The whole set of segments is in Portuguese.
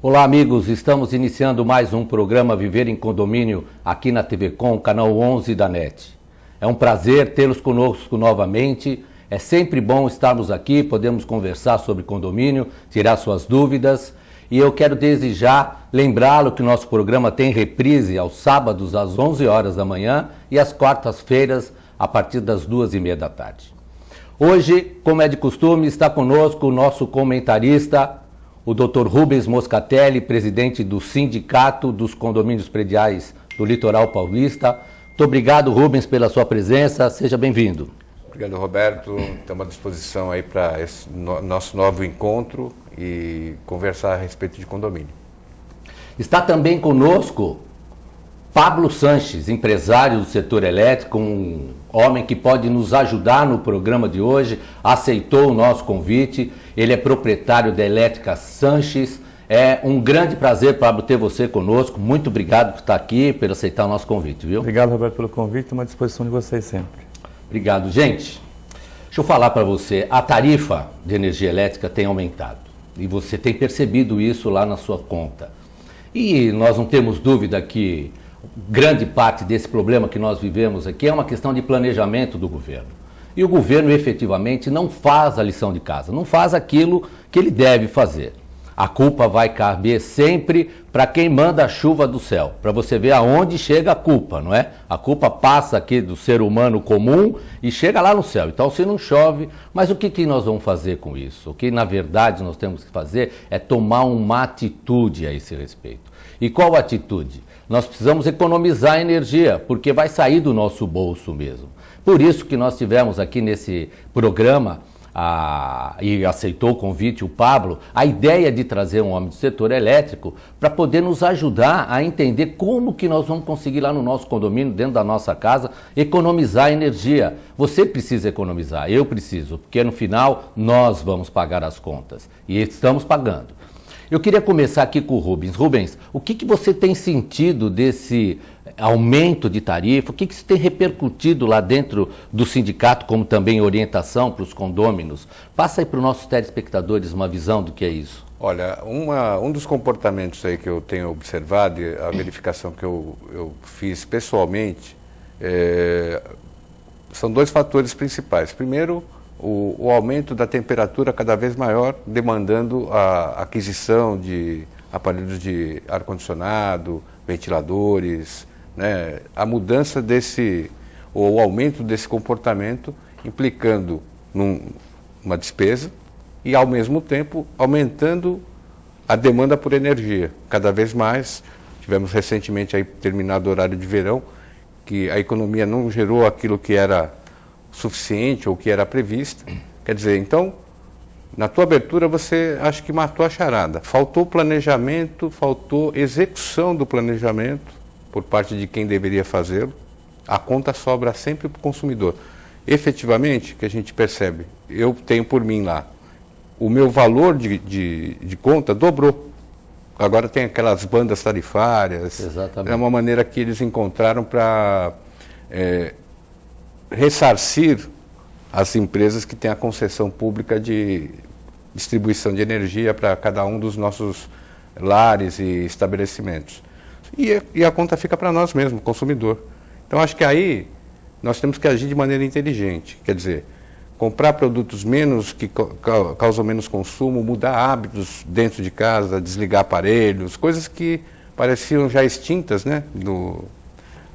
Olá amigos, estamos iniciando mais um programa Viver em Condomínio aqui na TV Com, canal 11 da NET. É um prazer tê-los conosco novamente, é sempre bom estarmos aqui, podemos conversar sobre condomínio, tirar suas dúvidas. E eu quero desde já lembrá-lo que o nosso programa tem reprise aos sábados às 11 horas da manhã e às quartas-feiras a partir das 2h30 da tarde. Hoje, como é de costume, está conosco o nosso comentarista, o Dr. Rubens Moscatelli, presidente do Sindicato dos Condomínios Prediais do Litoral Paulista. Muito obrigado, Rubens, pela sua presença. Seja bem-vindo. Obrigado, Roberto. Estamos à disposição aí para esse nosso novo encontro e conversar a respeito de condomínio. Está também conosco Pablo Sanches, empresário do setor elétrico, um homem que pode nos ajudar no programa de hoje, aceitou o nosso convite, ele é proprietário da Elétrica Sanches. É um grande prazer, Pablo, ter você conosco. Muito obrigado por estar aqui, por aceitar o nosso convite, viu? Obrigado, Roberto, pelo convite, estou à disposição de vocês sempre. Obrigado. Gente, deixa eu falar para você, a tarifa de energia elétrica tem aumentado e você tem percebido isso lá na sua conta. E nós não temos dúvida que grande parte desse problema que nós vivemos aqui é uma questão de planejamento do governo. E o governo efetivamente não faz a lição de casa, não faz aquilo que ele deve fazer. A culpa vai caber sempre para quem manda a chuva do céu, para você ver aonde chega a culpa, não é? A culpa passa aqui do ser humano comum e chega lá no céu. Então, se não chove, mas o que nós vamos fazer com isso? O que, na verdade, nós temos que fazer é tomar uma atitude a esse respeito. E qual atitude? Nós precisamos economizar energia, porque vai sair do nosso bolso mesmo. Por isso que nós tivemos aqui nesse programa, e aceitou o convite o Pablo, a ideia de trazer um homem do setor elétrico para poder nos ajudar a entender como que nós vamos conseguir lá no nosso condomínio, dentro da nossa casa, economizar energia. Você precisa economizar, eu preciso, porque no final nós vamos pagar as contas e estamos pagando. Eu queria começar aqui com o Rubens. Rubens, o que você tem sentido desse aumento de tarifa? O que isso tem repercutido lá dentro do sindicato, como também orientação para os condôminos? Passa aí para os nossos telespectadores uma visão do que é isso. Olha, um dos comportamentos aí que eu tenho observado, a verificação que eu fiz pessoalmente, são dois fatores principais. Primeiro, o aumento da temperatura cada vez maior, demandando a aquisição de aparelhos de ar-condicionado, ventiladores, né? A mudança ou o aumento desse comportamento, implicando numa despesa e, ao mesmo tempo, aumentando a demanda por energia. Cada vez mais, tivemos recentemente aí terminado o horário de verão, que a economia não gerou aquilo que era suficiente ou que era prevista. Quer dizer, então, na tua abertura você acho que matou a charada. Faltou planejamento, faltou execução do planejamento por parte de quem deveria fazê-lo. A conta sobra sempre para o consumidor. Efetivamente, que a gente percebe, eu tenho por mim lá, o meu valor de conta dobrou. Agora tem aquelas bandas tarifárias. Exatamente. É uma maneira que eles encontraram para ressarcir as empresas que têm a concessão pública de distribuição de energia para cada um dos nossos lares e estabelecimentos. E a conta fica para nós mesmos, consumidor. Então acho que aí nós temos que agir de maneira inteligente, quer dizer, comprar produtos que causam menos consumo, mudar hábitos dentro de casa, desligar aparelhos, coisas que pareciam já extintas, né?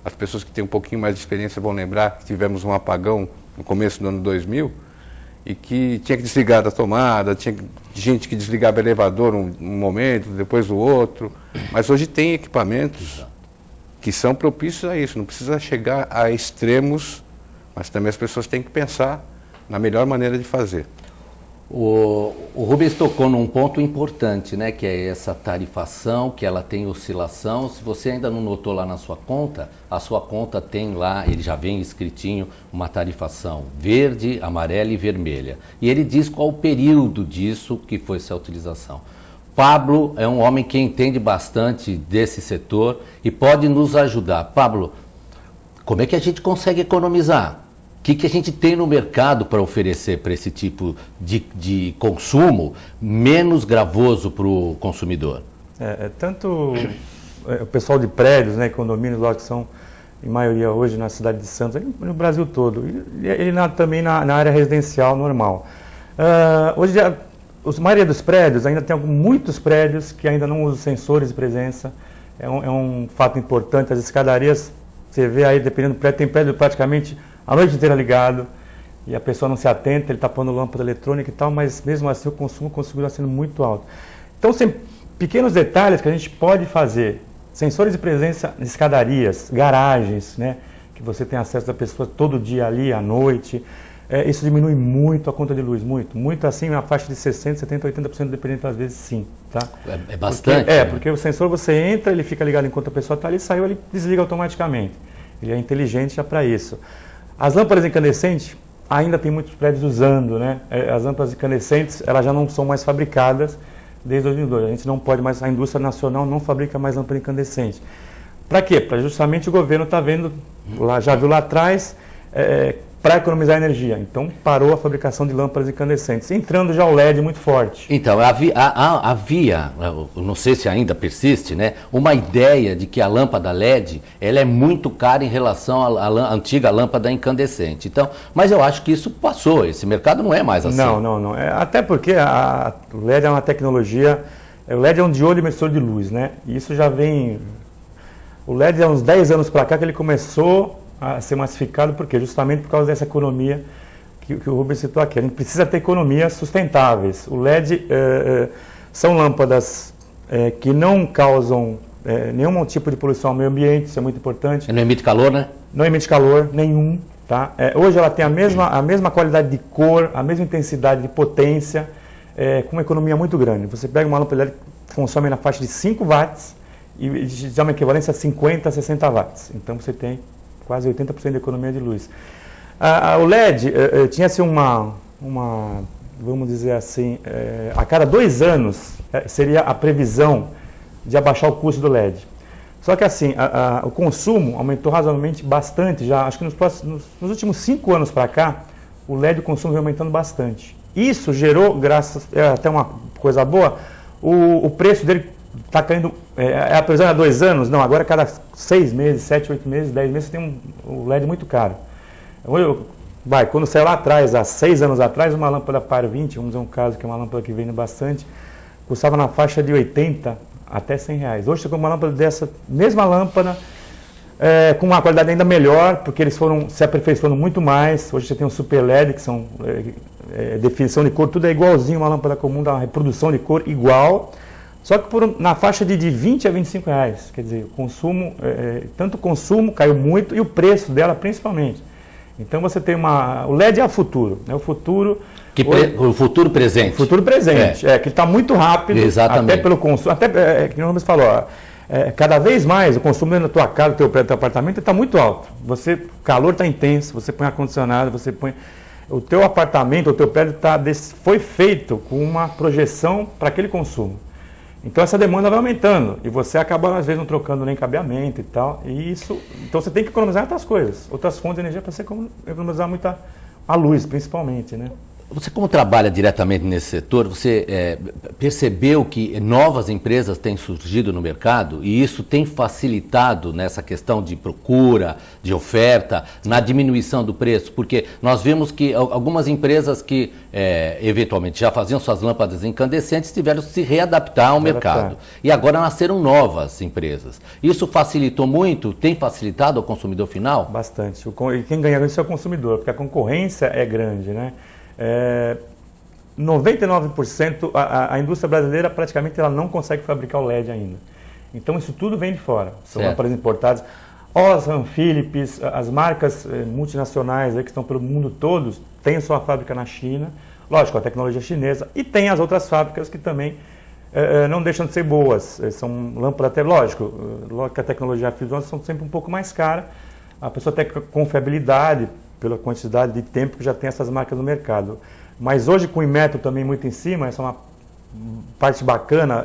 As pessoas que têm um pouquinho mais de experiência vão lembrar que tivemos um apagão no começo do ano 2000 e que tinha que desligar da tomada, tinha gente que desligava o elevador um momento, depois o outro. Mas hoje tem equipamentos que são propícios a isso, não precisa chegar a extremos, mas também as pessoas têm que pensar na melhor maneira de fazer. O Rubens tocou num ponto importante, né, que é essa tarifação, que ela tem oscilação. Se você ainda não notou lá na sua conta, a sua conta tem lá, ele já vem escritinho, uma tarifação verde, amarela e vermelha. E ele diz qual o período disso que foi essa utilização. Pablo é um homem que entende bastante desse setor e pode nos ajudar. Pablo, como é que a gente consegue economizar? O que a gente tem no mercado para oferecer para esse tipo de consumo menos gravoso para o consumidor? Tanto o pessoal de prédios, né, condomínios lá que são, em maioria hoje, na cidade de Santos, no Brasil todo, e também na área residencial normal. Hoje, a maioria dos prédios, ainda tem muitos prédios que ainda não usam sensores de presença. É um fato importante. As escadarias, você vê aí, dependendo do prédio, tem prédio praticamente a noite inteira ligado, e a pessoa não se atenta, ele está pondo lâmpada eletrônica e tal, mas mesmo assim o consumo continua sendo muito alto. Então, são pequenos detalhes que a gente pode fazer. Sensores de presença em escadarias, garagens, né, que você tem acesso da pessoa todo dia ali, à noite. Isso diminui muito a conta de luz, muito assim, na faixa de 60%, 70%, 80%, dependendo às vezes sim. Tá? É bastante? Porque o sensor você entra, ele fica ligado enquanto a pessoa está ali, saiu, ele desliga automaticamente. Ele é inteligente já para isso. As lâmpadas incandescentes, ainda tem muitos prédios usando, né? As lâmpadas incandescentes, elas já não são mais fabricadas desde 2002. A gente não pode mais, a indústria nacional não fabrica mais lâmpada incandescente. Para quê? Para justamente o governo está vendo, já viu lá atrás, para economizar energia. Então, parou a fabricação de lâmpadas incandescentes, entrando já o LED muito forte. Então, havia, não sei se ainda persiste, né, uma ideia de que a lâmpada LED ela é muito cara em relação à antiga lâmpada incandescente. Então, mas eu acho que isso passou, esse mercado não é mais assim. Não. Até porque o LED é uma tecnologia, o LED é um diode emissor de luz, né? E isso já vem... O LED há uns 10 anos para cá que ele começou a ser massificado, porque justamente por causa dessa economia que o Rubens citou aqui. A gente precisa ter economias sustentáveis. O LED são lâmpadas que não causam nenhum tipo de poluição ao meio ambiente, isso é muito importante. Não emite calor, né? Não emite calor nenhum. Tá? Hoje ela tem a mesma qualidade de cor, a mesma intensidade de potência, com uma economia muito grande. Você pega uma lâmpada LED que consome na faixa de 5 watts e dá uma equivalência a 50 a 60 watts. Então você tem quase 80% de economia de luz. O LED tinha-se vamos dizer assim, a cada 2 anos seria a previsão de abaixar o custo do LED. Só que assim, o consumo aumentou razoavelmente bastante já, acho que nos últimos 5 anos para cá, o LED, o consumo vem aumentando bastante. Isso gerou, até uma coisa boa, o preço dele está caindo, apesar de 2 anos, não, agora cada 6 meses, 7, 8 meses, 10 meses, você tem um LED muito caro. Quando saiu lá atrás, há 6 anos atrás, uma lâmpada Par 20, vamos dizer um caso que é uma lâmpada que vende bastante, custava na faixa de 80 até 100 reais. Hoje você compra uma lâmpada dessa, mesma lâmpada, com uma qualidade ainda melhor, porque eles foram se aperfeiçoando muito mais. Hoje você tem um Super LED, que são definição de cor, tudo é igualzinho uma lâmpada comum, dá uma reprodução de cor igual, só que na faixa de 20 a 25 reais. Quer dizer, o consumo, tanto o consumo caiu muito e o preço dela principalmente. Então você tem o LED é o futuro, né? O futuro... O futuro presente. O futuro presente, que está muito rápido. Exatamente. Até pelo consumo, até, que o Rubens falou, cada vez mais o consumo dentro da tua casa, do teu prédio, do teu apartamento está muito alto. O calor está intenso, você põe ar-condicionado, o teu apartamento, o teu prédio foi feito com uma projeção para aquele consumo. Então essa demanda vai aumentando e você acaba às vezes não trocando nem cabeamento e tal. Então você tem que economizar outras coisas, outras fontes de energia para você economizar muita a luz, principalmente, né? Você, como trabalha diretamente nesse setor, você percebeu que novas empresas têm surgido no mercado e isso tem facilitado nessa questão de procura, de oferta, na diminuição do preço? Porque nós vimos que algumas empresas que eventualmente já faziam suas lâmpadas incandescentes tiveram que se readaptar ao mercado. E agora nasceram novas empresas. Isso facilitou muito? Tem facilitado ao consumidor final? Bastante. E quem ganha com isso é o consumidor, porque a concorrência é grande, né? 99% a indústria brasileira praticamente ela não consegue fabricar o LED ainda. Então isso tudo vem de fora. São lâmpadas importadas. Osram, Philips, as marcas multinacionais aí que estão pelo mundo todo têm sua fábrica na China. Lógico, a tecnologia chinesa. E tem as outras fábricas que também não deixam de ser boas. São lâmpadas até, lógico que a tecnologia são sempre um pouco mais cara. A pessoa tem confiabilidade pela quantidade de tempo que já tem essas marcas no mercado. Mas hoje, com o Inmetro também muito em cima, essa é uma parte bacana.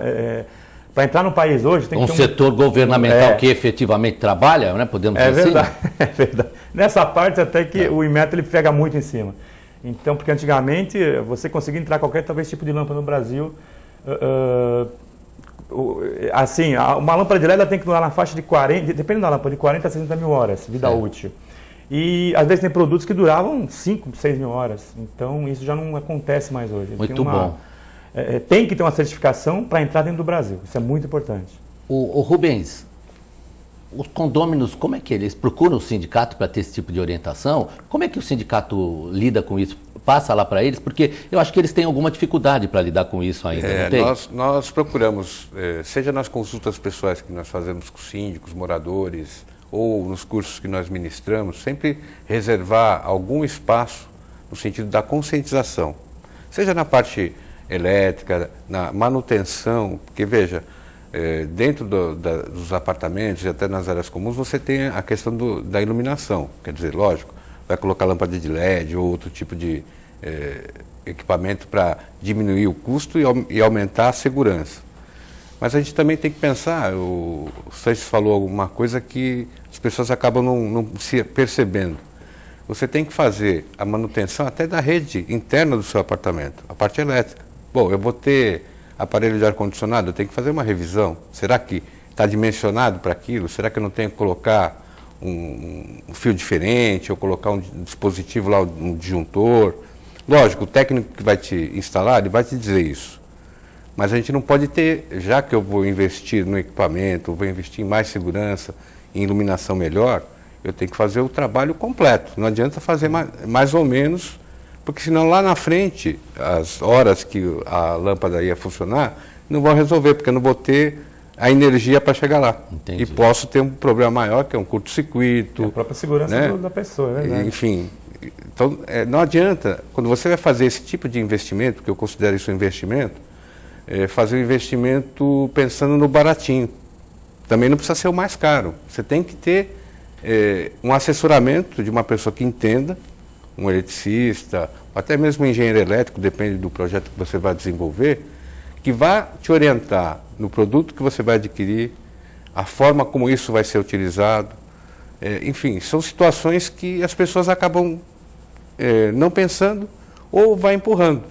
Para entrar no país hoje tem que ter setor governamental que efetivamente trabalha, né? Podemos dizer verdade, assim? É verdade. Nessa parte até que o Inmetro ele pega muito em cima. Então, porque antigamente você conseguia entrar qualquer talvez tipo de lâmpada no Brasil Assim, uma lâmpada de LED ela tem que durar na faixa de 40, dependendo da lâmpada, de 40 a 60 mil horas, vida útil. E às vezes tem produtos que duravam 5, 6 mil horas. Então isso já não acontece mais hoje. Muito bom. Tem que ter uma certificação para entrar dentro do Brasil. Isso é muito importante. O Rubens, os condôminos, como é que eles procuram o sindicato para ter esse tipo de orientação? Como é que o sindicato lida com isso? Passa lá para eles? Porque eu acho que eles têm alguma dificuldade para lidar com isso ainda, não tem? Nós procuramos, seja nas consultas pessoais que nós fazemos com síndicos, moradores, ou nos cursos que nós ministramos, sempre reservar algum espaço no sentido da conscientização. Seja na parte elétrica, na manutenção, porque veja, dentro dos apartamentos e até nas áreas comuns você tem a questão da iluminação, quer dizer, lógico, vai colocar lâmpada de LED ou outro tipo de equipamento para diminuir o custo e aumentar a segurança. Mas a gente também tem que pensar, o Sanches falou alguma coisa que as pessoas acabam não se percebendo. Você tem que fazer a manutenção até da rede interna do seu apartamento, a parte elétrica. Bom, eu vou ter aparelho de ar-condicionado, eu tenho que fazer uma revisão. Será que está dimensionado para aquilo? Será que eu não tenho que colocar um fio diferente, ou colocar um dispositivo lá, um disjuntor? Lógico, o técnico que vai te instalar, ele vai te dizer isso. Mas a gente não pode ter, já que eu vou investir no equipamento, vou investir em mais segurança, em iluminação melhor, eu tenho que fazer o trabalho completo. Não adianta fazer mais ou menos, porque senão lá na frente, as horas que a lâmpada ia funcionar, não vão resolver, porque eu não vou ter a energia para chegar lá. Entendi. E posso ter um problema maior, que é um curto-circuito. A própria segurança, né, da pessoa, é verdade. Enfim, então não adianta, quando você vai fazer esse tipo de investimento, que eu considero isso um investimento, fazer um investimento pensando no baratinho. Também não precisa ser o mais caro. Você tem que ter um assessoramento de uma pessoa que entenda, um eletricista, até mesmo um engenheiro elétrico, depende do projeto que você vai desenvolver, que vai te orientar no produto que você vai adquirir, a forma como isso vai ser utilizado. Enfim, são situações que as pessoas acabam não pensando ou vai empurrando.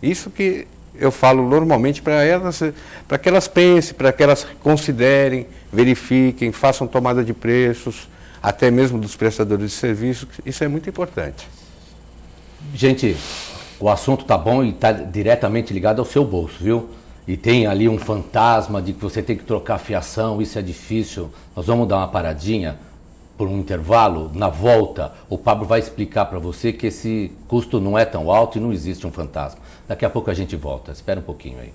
Isso que eu falo normalmente para elas, para que elas pensem, para que elas considerem, verifiquem, façam tomada de preços, até mesmo dos prestadores de serviço. Isso é muito importante. Gente, o assunto tá bom e está diretamente ligado ao seu bolso, viu? E tem ali um fantasma de que você tem que trocar a fiação, isso é difícil. Nós vamos dar uma paradinha por um intervalo. Na volta, o Pablo vai explicar para você que esse custo não é tão alto e não existe um fantasma. Daqui a pouco a gente volta. Espera um pouquinho aí.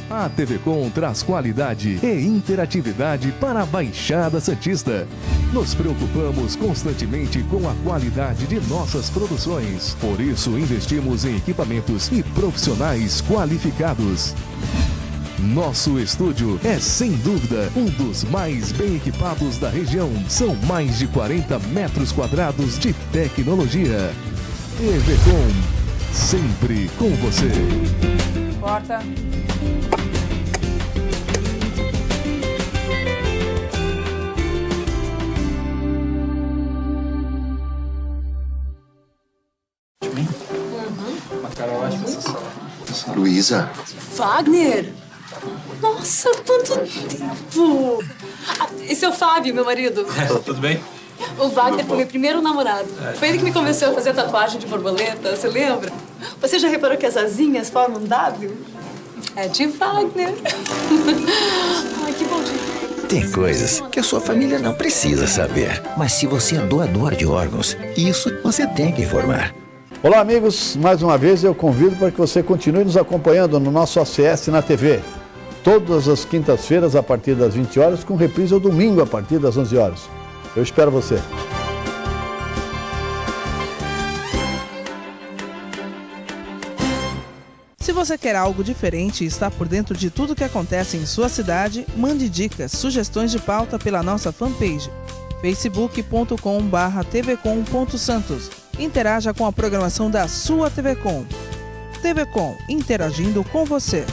A TV Com traz qualidade e interatividade para a Baixada Santista. Nos preocupamos constantemente com a qualidade de nossas produções. Por isso, investimos em equipamentos e profissionais qualificados. Nosso estúdio é, sem dúvida, um dos mais bem equipados da região. São mais de 40 metros quadrados de tecnologia. TV Com, sempre com você. Porta. Luísa. Wagner! Nossa, quanto tempo! Esse é o Fábio, meu marido. Tudo bem? O Wagner foi meu primeiro namorado. Foi ele que me convenceu a fazer tatuagem de borboleta, você lembra? Você já reparou que as asinhas formam um W? É de Wagner. Ai, que bom dia. Tem coisas que a sua família não precisa saber. Mas se você é doador de órgãos, isso você tem que informar. Olá, amigos. Mais uma vez eu convido para que você continue nos acompanhando no nosso ACS na TV. Todas as quintas-feiras a partir das 20 horas, com reprise ao domingo a partir das 11 horas. Eu espero você. Se você quer algo diferente e está por dentro de tudo que acontece em sua cidade, mande dicas, sugestões de pauta pela nossa fanpage facebook.com/tvcom.santos. Interaja com a programação da sua TV Com. TV Com, interagindo com você.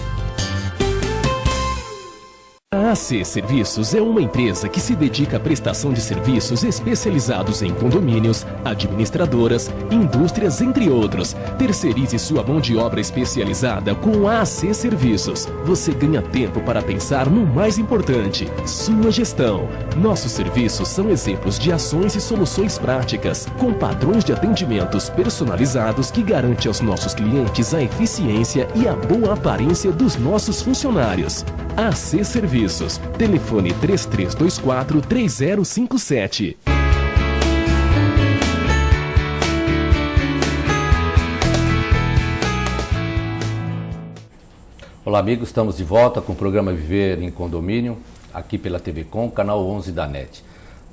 A AC Serviços é uma empresa que se dedica à prestação de serviços especializados em condomínios, administradoras, indústrias, entre outros. Terceirize sua mão de obra especializada com a AC Serviços. Você ganha tempo para pensar no mais importante, sua gestão. Nossos serviços são exemplos de ações e soluções práticas, com padrões de atendimentos personalizados que garante aos nossos clientes a eficiência e a boa aparência dos nossos funcionários. AC Serviços. Telefone 3324-3057. Olá, amigos. Estamos de volta com o programa Viver em Condomínio, aqui pela TV Com, canal 11 da NET.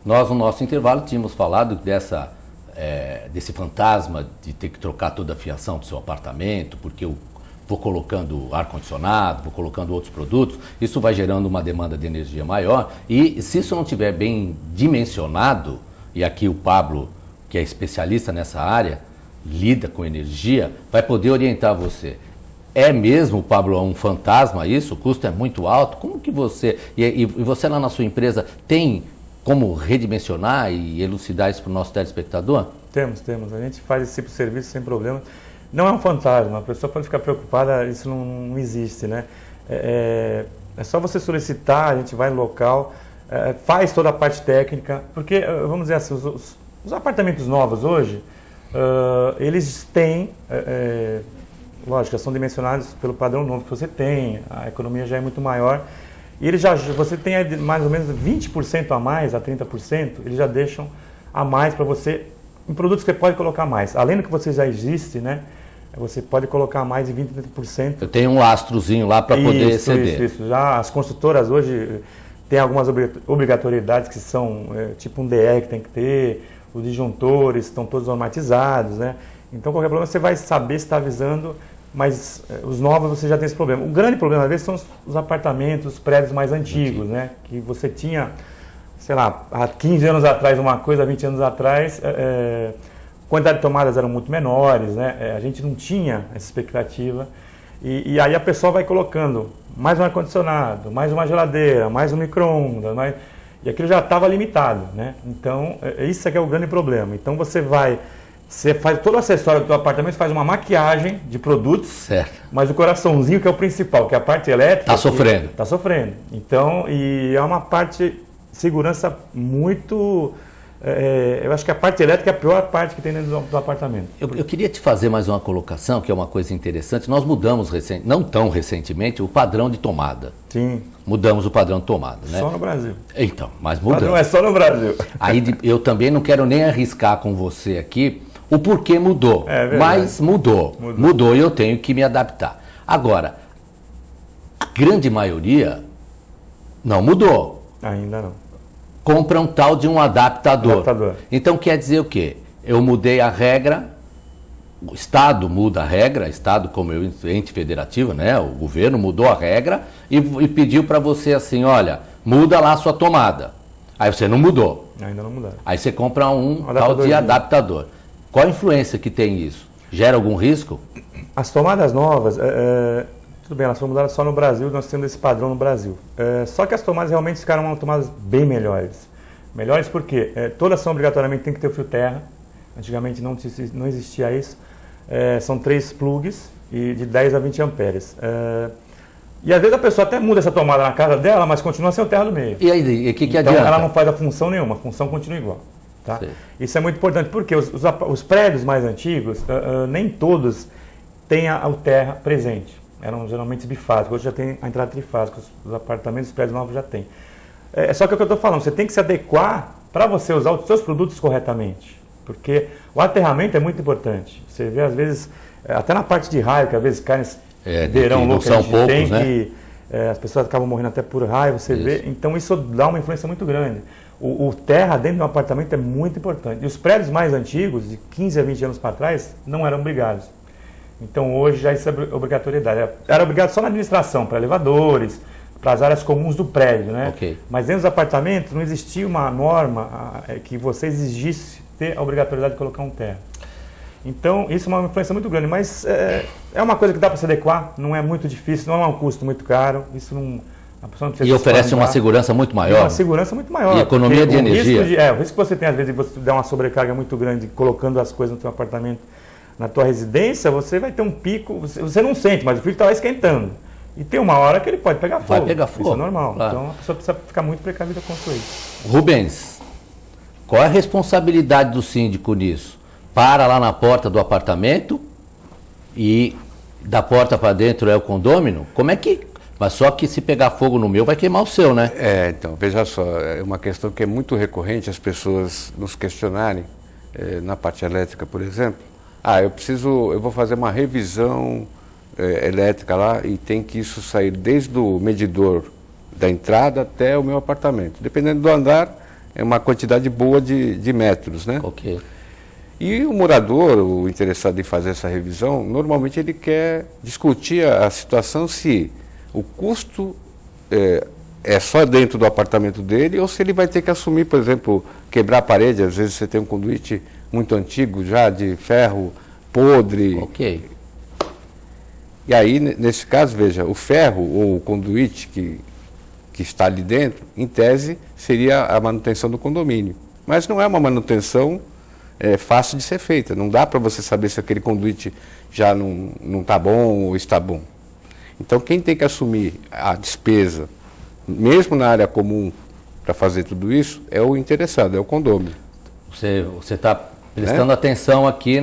Nós, no nosso intervalo, tínhamos falado desse fantasma de ter que trocar toda a fiação do seu apartamento, porque vou colocando ar-condicionado, vou colocando outros produtos, isso vai gerando uma demanda de energia maior, e se isso não estiver bem dimensionado, e aqui o Pablo, que é especialista nessa área, lida com energia, vai poder orientar você. É mesmo, Pablo, um fantasma isso? O custo é muito alto? Como que você, e você lá na sua empresa, tem como redimensionar e elucidar isso para o nosso telespectador? Temos. A gente faz esse tipo de serviço sem problema. Não é um fantasma, a pessoa pode ficar preocupada, isso não existe, né? É só você solicitar, a gente vai no local, faz toda a parte técnica, porque, vamos dizer assim, os apartamentos novos hoje, eles têm, lógico, já são dimensionados pelo padrão novo que você tem, a economia já é muito maior, e você tem mais ou menos 20% a mais, a 30%, eles já deixam a mais para você, em produtos que você pode colocar mais. Além do que você já existe, né? Você pode colocar mais de 20%, 30%. Eu tenho um astrozinho lá para poder exceder. Isso. Já as construtoras hoje têm algumas obrigatoriedades que são tipo um DR que tem que ter, os disjuntores estão todos normatizados, né? Então qualquer problema você vai saber se está avisando, mas os novos você já tem esse problema. O grande problema às vezes são os apartamentos, os prédios mais antigos, né? Que você tinha, sei lá, há 15 anos atrás uma coisa, há 20 anos atrás, quantidade de tomadas eram muito menores, né? A gente não tinha essa expectativa. E aí a pessoa vai colocando mais um ar-condicionado, mais uma geladeira, mais um micro-ondas, e aquilo já estava limitado, né? Então, isso é que é o grande problema. Então você faz todo o acessório do seu apartamento, faz uma maquiagem de produtos, certo, mas o coraçãozinho que é o principal, que é a parte elétrica... Está sofrendo. Está sofrendo. Então, e é uma parte de segurança muito... eu acho que a parte elétrica é a pior parte que tem dentro do apartamento. Eu queria te fazer mais uma colocação, que é uma coisa interessante. Nós mudamos, não tão recentemente, o padrão de tomada. Sim. Mudamos o padrão de tomada, né? Só no Brasil. Então, mas mudamos. Não é só no Brasil. Aí eu também não quero nem arriscar com você aqui o porquê mudou. É verdade. Mas mudou e eu tenho que me adaptar. Agora, a grande maioria não mudou. Ainda não. Compra um tal de um adaptador. Então quer dizer o quê? Eu mudei a regra, o Estado muda a regra, Estado como ente federativo, né? O governo mudou a regra e pediu para você assim, olha, muda lá a sua tomada. Aí você não mudou. Ainda não mudaram. Aí você compra um tal de adaptador. Qual a influência que tem isso? Gera algum risco? As tomadas novas, tudo bem, elas foram mudadas só no Brasil, nós temos esse padrão no Brasil. Só que as tomadas realmente ficaram tomadas bem melhores. Melhores porque todas são obrigatoriamente, tem que ter o fio terra. Antigamente não existia isso. São 3 plugs e de 10 a 20 amperes. E às vezes a pessoa até muda essa tomada na casa dela, mas continua sem o terra do meio. E aí, o que então, adianta? Ela não faz a função nenhuma, a função continua igual. Tá? Isso é muito importante, porque os prédios mais antigos, nem todos têm o terra presente. Eram geralmente bifásicos, hoje já tem a entrada trifásica, os apartamentos, os prédios novos já tem. Só que é o que eu estou falando, você tem que se adequar para você usar os seus produtos corretamente. Porque o aterramento é muito importante. Você vê, às vezes, até na parte de raio, que às vezes cai nesse verão louco que a gente tem, né? Que as pessoas acabam morrendo até por raio, você vê. Então isso dá uma influência muito grande. O terra dentro de um apartamento é muito importante. E os prédios mais antigos, de 15 a 20 anos para trás, não eram obrigados. Então hoje já isso é obrigatoriedade. Era obrigado só na administração, para elevadores, para as áreas comuns do prédio, né? Okay. Mas dentro dos apartamentos não existia uma norma que você exigisse ter a obrigatoriedade de colocar um terra. Então isso é uma influência muito grande, mas é uma coisa que dá para se adequar, não é muito difícil, não é um custo muito caro, isso A pessoa não precisa E oferece espantar. uma segurança muito maior. Uma segurança muito maior. E economia de energia. O risco que você tem, às vezes, de você dar uma sobrecarga muito grande colocando as coisas no seu apartamento, na tua residência, você vai ter um pico, você não sente, mas o fio está lá esquentando. E tem uma hora que ele pode pegar fogo. Vai pegar fogo. Isso é normal. Claro. Então a pessoa precisa ficar muito precavida com isso. Rubens, qual é a responsabilidade do síndico nisso? Para lá na porta do apartamento e da porta para dentro é o condômino? Como é que... Mas só que se pegar fogo no meu vai queimar o seu, né? Então, veja só, é uma questão que é muito recorrente as pessoas nos questionarem, na parte elétrica, por exemplo. Eu vou fazer uma revisão elétrica lá e tem que isso sair desde o medidor da entrada até o meu apartamento. Dependendo do andar, é uma quantidade boa de metros, né? Ok. E o morador, o interessado em fazer essa revisão, normalmente ele quer discutir a situação se o custo é só dentro do apartamento dele ou se ele vai ter que assumir, por exemplo, quebrar a parede. Às vezes você tem um conduíte muito antigo já, de ferro podre. Ok. E aí, nesse caso, veja, o ferro ou o conduíte que está ali dentro, em tese, seria a manutenção do condomínio. Mas não é uma manutenção fácil de ser feita. Não dá para você saber se aquele conduíte já não está bom ou está bom. Então, quem tem que assumir a despesa, mesmo na área comum, para fazer tudo isso, é o interessado, é o condômino. Você está prestando atenção aqui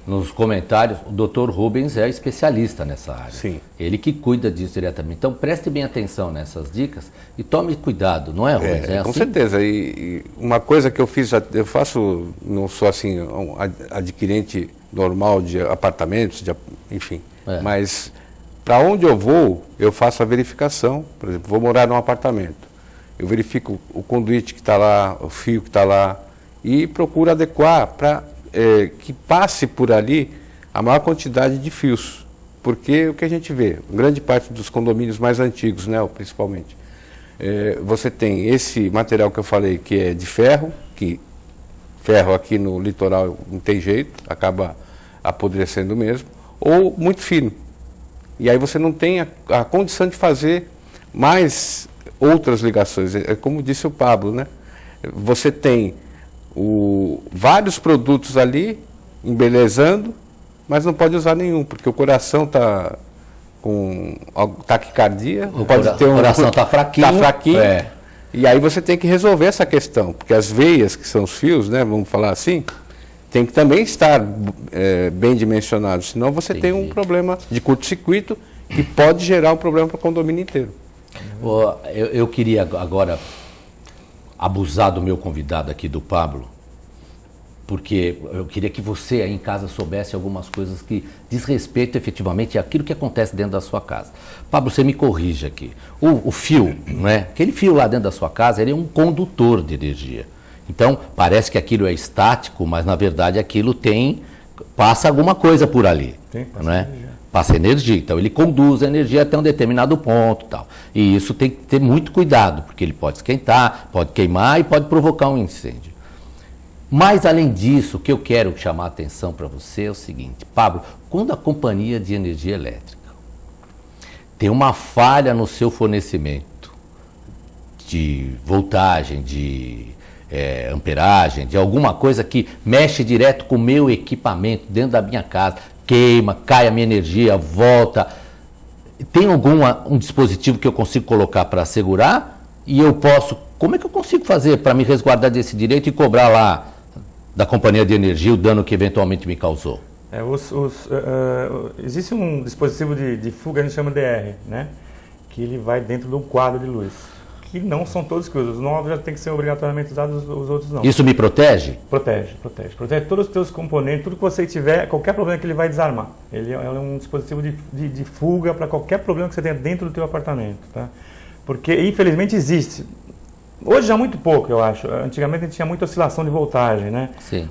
nos comentários. O Dr. Rubens é especialista nessa área. Sim. Ele que cuida disso diretamente. Então, preste bem atenção nessas dicas e tome cuidado, não é, Rubens? Com certeza. E uma coisa que eu faço, não sou assim um adquirente normal de apartamentos, enfim, mas... Para onde eu vou, eu faço a verificação. Por exemplo, vou morar num apartamento. Eu verifico o conduíte que está lá, o fio que está lá, e procuro adequar para que passe por ali a maior quantidade de fios. Porque o que a gente vê, grande parte dos condomínios mais antigos, né, principalmente, você tem esse material que eu falei, que é de ferro, que ferro aqui no litoral não tem jeito, acaba apodrecendo mesmo, ou muito fino. E aí você não tem a condição de fazer mais outras ligações. É como disse o Pablo, né? Você tem vários produtos ali, embelezando, mas não pode usar nenhum, porque o coração está com taquicardia. O coração está fraquinho. Está fraquinho. E aí você tem que resolver essa questão, porque as veias, que são os fios, né, vamos falar assim, tem que também estar bem dimensionado, senão você tem um problema de curto-circuito que pode gerar um problema para o condomínio inteiro. Eu queria agora abusar do meu convidado aqui, do Pablo, porque eu queria que você aí em casa soubesse algumas coisas que diz respeito efetivamente àquilo que acontece dentro da sua casa. Pablo, você me corrige aqui. O fio, né? Aquele fio lá dentro da sua casa, ele é um condutor de energia. Então, parece que aquilo é estático, mas na verdade aquilo passa alguma coisa por ali. Não é? Passa energia. Então, ele conduz a energia até um determinado ponto. Tal. E isso tem que ter muito cuidado, porque ele pode esquentar, pode queimar e pode provocar um incêndio. Mas, além disso, o que eu quero chamar a atenção para você é o seguinte, Pablo, quando a companhia de energia elétrica tem uma falha no seu fornecimento de voltagem, de amperagem, de alguma coisa que mexe direto com o meu equipamento dentro da minha casa, queima, cai a minha energia, volta. Tem um dispositivo que eu consigo colocar para segurar e como é que eu consigo fazer para me resguardar desse direito e cobrar lá da companhia de energia o dano que eventualmente me causou? Existe um dispositivo de fuga, a gente chama DR, né? Que ele vai dentro de um quadro de luz. Que não são todos que usam. Os novos já tem que ser obrigatoriamente usados, os outros não. Isso me protege? Protege todos os teus componentes, tudo que você tiver, qualquer problema que ele vai desarmar. Ele é um dispositivo de fuga para qualquer problema que você tenha dentro do teu apartamento, tá? Porque, infelizmente, existe. Hoje já muito pouco, eu acho. Antigamente a gente tinha muita oscilação de voltagem, né? Sim.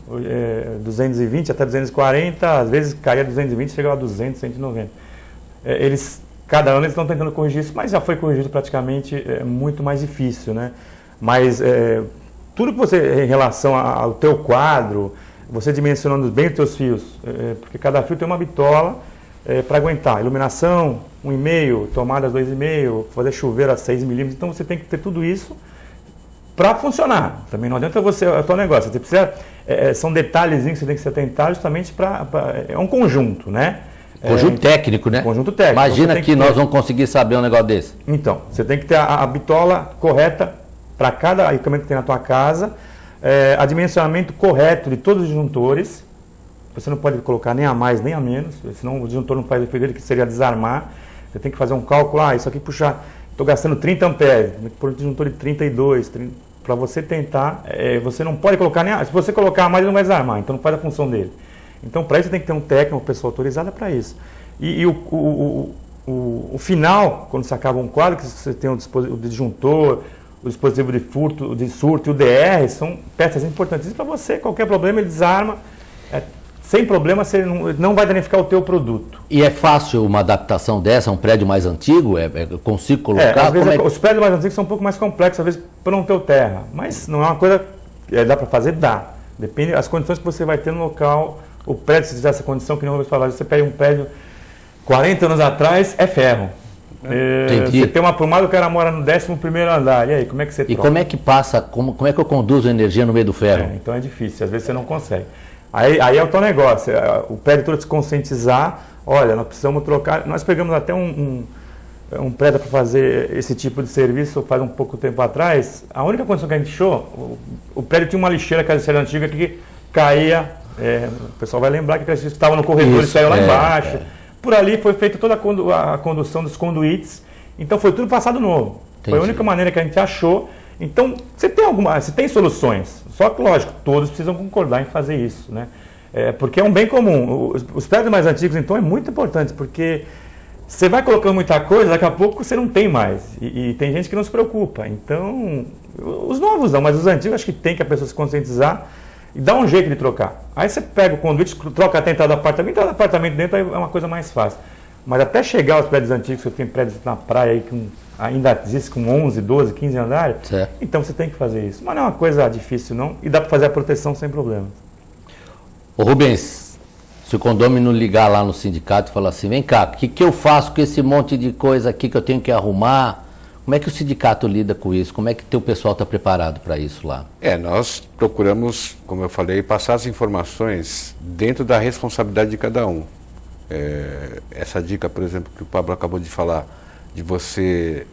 220 até 240, às vezes caía 220 e chegava a 200, 190. Cada ano eles estão tentando corrigir isso, mas já foi corrigido praticamente, muito mais difícil, né? Mas tudo que você, em relação ao teu quadro, você dimensionando bem os teus fios, porque cada fio tem uma bitola, para aguentar. Iluminação, 1,5, tomadas 2,5, fazer chuveiro a 6 milímetros. Então você tem que ter tudo isso para funcionar. Também não adianta você, é o teu negócio. Você precisa, são detalhezinhos que você tem que se atentar justamente é um conjunto, né? Conjunto técnico, né? Conjunto técnico. Imagina então, que nós vamos conseguir saber um negócio desse. Então, você tem que ter a bitola correta para cada equipamento que tem na tua casa, dimensionamento correto de todos os disjuntores. Você não pode colocar nem a mais nem a menos, senão o disjuntor não faz o efeito dele, que seria desarmar. Você tem que fazer um cálculo, isso aqui puxar, estou gastando 30 amperes, por um disjuntor de 32, para você tentar, você não pode colocar nem a, se você colocar a mais ele não vai desarmar, então não faz a função dele. Então para isso você tem que ter um técnico, uma pessoa autorizada para isso. E o final, quando você acaba um quadro, que você tem o disjuntor, o dispositivo de surto e o DR, são peças importantes para você, qualquer problema ele desarma, sem problema, você não vai danificar o teu produto. E é fácil uma adaptação dessa, um prédio mais antigo? Eu consigo colocar? Às vezes os prédios mais antigos são um pouco mais complexos, às vezes por não ter terra, mas não é uma coisa que dá para fazer, dá. Depende das condições que você vai ter no local. O prédio, se tiver essa condição, que não vou falar, você pega um prédio 40 anos atrás, é ferro. Você tem uma aprumada, o cara mora no 11º andar, e aí, como é que você troca? E como é que passa, como é que eu conduzo a energia no meio do ferro? Então é difícil, às vezes você não consegue. Aí é o teu negócio, o prédio todo se conscientizar, olha, nós precisamos trocar, nós pegamos até um prédio para fazer esse tipo de serviço faz um pouco tempo atrás, a única condição que a gente achou, o prédio tinha uma lixeira, que era a lixeira antiga, que caía, o pessoal vai lembrar que estava no corredor e saiu lá embaixo, por ali foi feita toda a condução dos conduítes, então foi tudo passado novo. Entendi. Foi a única maneira que a gente achou. Então, você tem soluções, só que, lógico, todos precisam concordar em fazer isso, né? Porque é um bem comum. Os prédios mais antigos, então, é muito importante, porque você vai colocando muita coisa, daqui a pouco você não tem mais. E tem gente que não se preocupa. Então, os novos não, mas os antigos acho que tem que a pessoa se conscientizar e dar um jeito de trocar. Aí você pega o conduíte, troca até a entrada do apartamento dentro, aí é uma coisa mais fácil. Mas até chegar aos prédios antigos, você tem prédios na praia aí que ainda existe com 11, 12, 15 andares, certo. Então você tem que fazer isso. Mas não é uma coisa difícil não, e dá para fazer a proteção sem problema. Ô Rubens, se o condômino ligar lá no sindicato e falar assim, vem cá, o que eu faço com esse monte de coisa aqui que eu tenho que arrumar? Como é que o sindicato lida com isso? Como é que teu pessoal está preparado para isso lá? Nós procuramos, como eu falei, passar as informações dentro da responsabilidade de cada um. Essa dica, por exemplo, que o Pablo acabou de falar, de você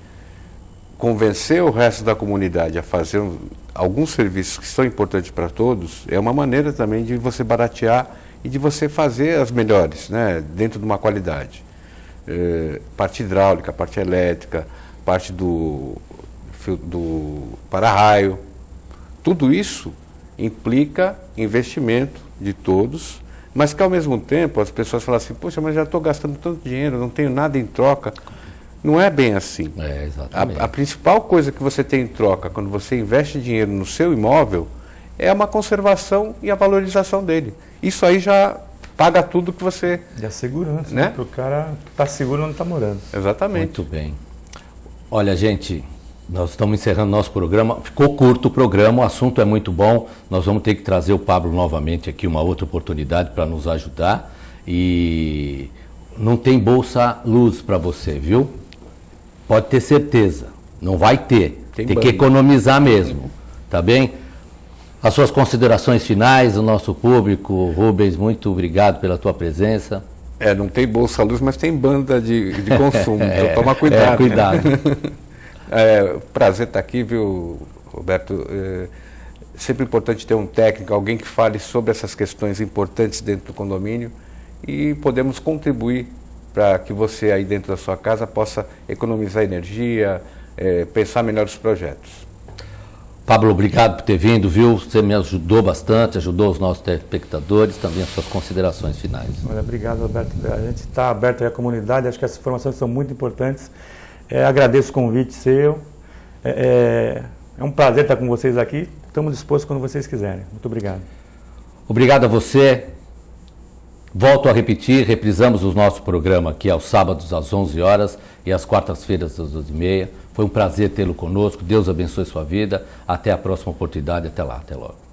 convencer o resto da comunidade a fazer alguns serviços que são importantes para todos, é uma maneira também de você baratear e de você fazer as melhores, né, dentro de uma qualidade. Parte hidráulica, parte elétrica, parte do para-raio, tudo isso implica investimento de todos, mas que ao mesmo tempo as pessoas falam assim, poxa, mas já estou gastando tanto dinheiro, não tenho nada em troca. Não é bem assim. Exatamente. A principal coisa que você tem em troca quando você investe dinheiro no seu imóvel é uma conservação e a valorização dele. Isso aí já paga tudo que você... E a segurança, né? Para o cara estar seguro onde está morando. Exatamente. Muito bem. Olha, gente, nós estamos encerrando nosso programa. Ficou curto o programa, o assunto é muito bom. Nós vamos ter que trazer o Pablo novamente aqui, uma outra oportunidade para nos ajudar. E não tem bolsa luz para você, viu? Pode ter certeza, não vai ter. Tem que economizar mesmo, tá bem? As suas considerações finais, o nosso público. Rubens, muito obrigado pela tua presença. Não tem bolsa luz, mas tem banda de consumo, então toma cuidado. Cuidado. Prazer estar aqui, viu, Roberto? Sempre importante ter um técnico, alguém que fale sobre essas questões importantes dentro do condomínio e podemos contribuir para que você aí dentro da sua casa possa economizar energia, pensar melhor os projetos. Pablo, obrigado por ter vindo, viu? Você me ajudou bastante, ajudou os nossos telespectadores, também as suas considerações finais. Olha, obrigado, Roberto. A gente está aberto aí à comunidade, acho que essas informações são muito importantes. Agradeço o convite seu. É um prazer estar com vocês aqui. Estamos dispostos quando vocês quiserem. Muito obrigado. Obrigado a você. Volto a repetir, reprisamos o nosso programa aqui aos sábados às 11 horas e às quartas-feiras às 12h30. Foi um prazer tê-lo conosco. Deus abençoe sua vida. Até a próxima oportunidade. Até lá. Até logo.